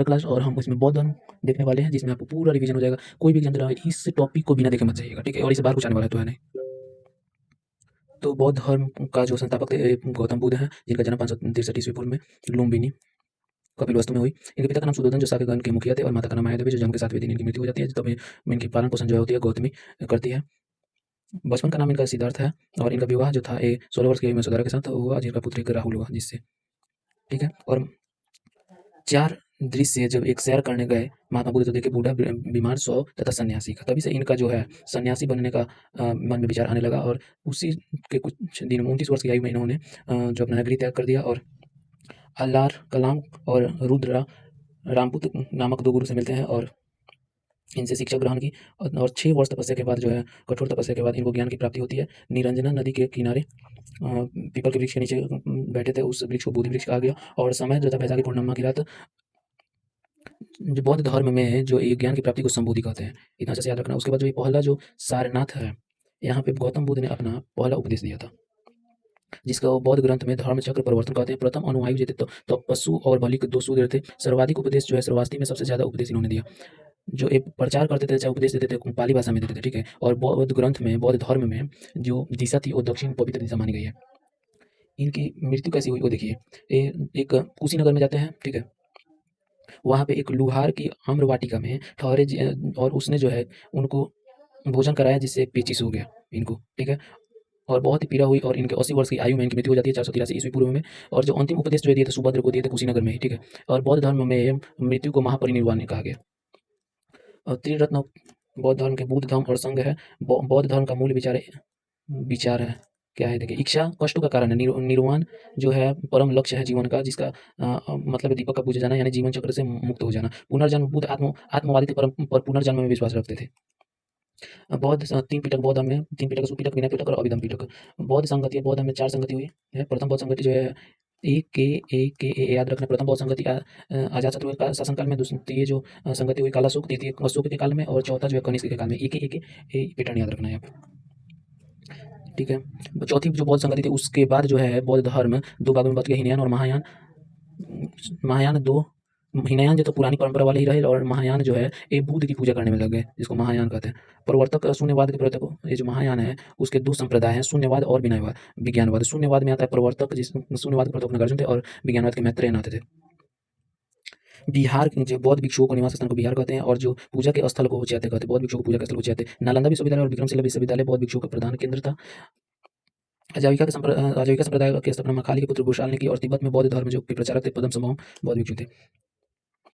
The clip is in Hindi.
क्लास और हम इसमें बौद्ध धर्म देखने वाले हैं, जिसमें आपको पूरा रिवीजन हो जाएगा। कोई भी एग्जाम दे रहा है, इस टॉपिक को बिना देखे मत जाइएगा, ठीक है? और इस बार कुछ आने वाला तो है नहीं। तो बौद्ध धर्म का जो संस्थापक थे गौतम बुद्ध हैं, जिनका जन्म 563 ईस्वी पूर्व में लुम्बिनी कपिलवस्तु में हुई। इनके पिता का नाम सुद्धोधन जो सातवाहन के मुखिया थे, और माता का नाम माया देवी जो जन्म के 7वें दिन इनकी मृत्यु हो जाती है। तब इनकी पालन पोषण जो होती है गौतमी करती है। बचपन का नाम इनका सिद्धार्थ है, और इनका विवाह जो था 16 वर्ष की आयु में यशोधरा के साथ हुआ, जिनका पुत्र एक राहुल हुआ जिससे, ठीक है? और 4 दृश्य जब एक सैर करने गए महात्मा बुद्ध, तो देखे बूढ़ा, बीमार, सौ तथा सन्यासी का। तभी से इनका जो है सन्यासी बनने का मन में विचार आने लगा, और उसी के कुछ दिन 29 वर्ष की आयु में इन्होंने जो अपना गृह त्याग कर दिया, और अल्लार कलाम और रुद्रा रामपुत नामक 2 गुरु से मिलते हैं, और इनसे शिक्षा ग्रहण की। और 6 वर्ष तपस्या के बाद जो है, कठोर तपस्या के बाद इनको ज्ञान की प्राप्ति होती है। निरंजना नदी के किनारे पीपल के वृक्ष के नीचे बैठे थे, उस वृक्ष को बोधि वृक्ष कहा गया। और समय जो था बैसाखी पूर्णिमा की रात, जो बौद्ध धर्म में है, जो ये ज्ञान की प्राप्ति को संबोधि कहते हैं। इतना अच्छे से याद रखना। उसके बाद जो ये पहला जो सारनाथ है, यहाँ पे गौतम बुद्ध ने अपना पहला उपदेश दिया था, जिसका वो बौद्ध ग्रंथ में धर्म चक्र प्रवर्तन कहते हैं। प्रथम अनुयायी जो थे तो पशु और बलि के 2 शूद्र थे। सर्वाधिक उपदेश जो है श्रावस्ती में सबसे ज़्यादा उपदेश इन्होंने दिया। जो एक प्रचार करते थे, चाहे उपदेश देते थे, पाली भाषा में देते थे, ठीक है? और बौद्ध ग्रंथ में, बौद्ध धर्म में जो दिशा थी वो दक्षिण पवित्र दिशा मानी गई है। इनकी मृत्यु कैसी हुई वो देखिए। एक कुशीनगर में जाते हैं, ठीक है? वहाँ पे एक लुहार की आम्र वाटिका में ठहरे, और उसने जो है उनको भोजन कराया, जिससे पेचिश हो गया इनको, ठीक है? और बहुत ही पीड़ा हुई, और इनके 80 वर्ष की आयु में इनकी मृत्यु हो जाती है 483 ईस्वी पूर्व में। और जो अंतिम उपदेश जो दिए थे सुभद्र को दिए थे कुशीनगर में ही, ठीक है? और बौद्ध धर्म में मृत्यु को महापरिनिर्वाण कहा गया। और त्रिरत्न बौद्ध धर्म के बुद्ध धम्म और संघ है। बौद्ध धर्म का मूल विचार है क्या है देखिए। इच्छा कष्टों का कारण है, निर्वाण जो है परम लक्ष्य है जीवन का, जिसका मतलब है दीपक का बुझ जाना, यानी जीवन चक्र से मुक्त हो जाना। पुनर्जन्म, बुद्ध आत्मवादी थे, पर पुनर्जन्म में विश्वास रखते थे। बौद्ध 3 पिटक बौद्ध धर्म में, 3 पिटक, सुपिटक, विनय पिटक और अभिधम्म पिटक। बौद्ध संगति है, बौद्ध धर्म में 4 संगति हुई है। प्रथम बौद्ध संगति जो है ए याद रखना। प्रथम बौद्ध संगति अजातशत्रु का शासनकाल में, द्वितीय जो संगति हुई कालाशोक, तृतीय अशोक के काल में, और चौथा जो है कनिष्क के काल में। ए पैटर्न याद रखना है आप, ठीक है? चौथी जो बौद्ध संगति थी, उसके बाद जो है बौद्ध धर्म 2 भागों में बँट गया, हीनयान और महायान। महायान 2, हीनयान जो तो पुरानी परंपरा वाले ही रहे, और महायान जो है ये बुद्ध की पूजा करने में लग गए, जिसको महायान कहते हैं। प्रवर्तक शून्यवाद के प्रवर्तक, ये जो महायान है उसके 2 संप्रदाय हैं, शून्यवाद और विज्ञानवाद। शून्यवाद में आता है प्रवर्तक, जिस शून्यवाद के प्रवर्तक नागार्जुन थे, और विज्ञानवाद के मैत्रेय नाथ थे। बिहार के जो बौद्ध भिक्षुओं को निवास स्थान को बिहार कहते हैं, और जो पूजा के स्थल को उच्चैते कहते हैं। बौद्ध भिक्षुओं को पूजा के स्थल को उच्चैते। नालंदा विश्वविद्यालय और विक्रमशिला विश्वविद्यालय बौद्ध भिक्षुओं का प्रधान केंद्र था। आजीविका संप्रदाय की स्थापना मखाली के पुत्र घोषाल ने की, और तिब्बत में बौद्ध धर्म जो के प्रचारक थे पद्म संभव बौद्ध भिक्षु थे।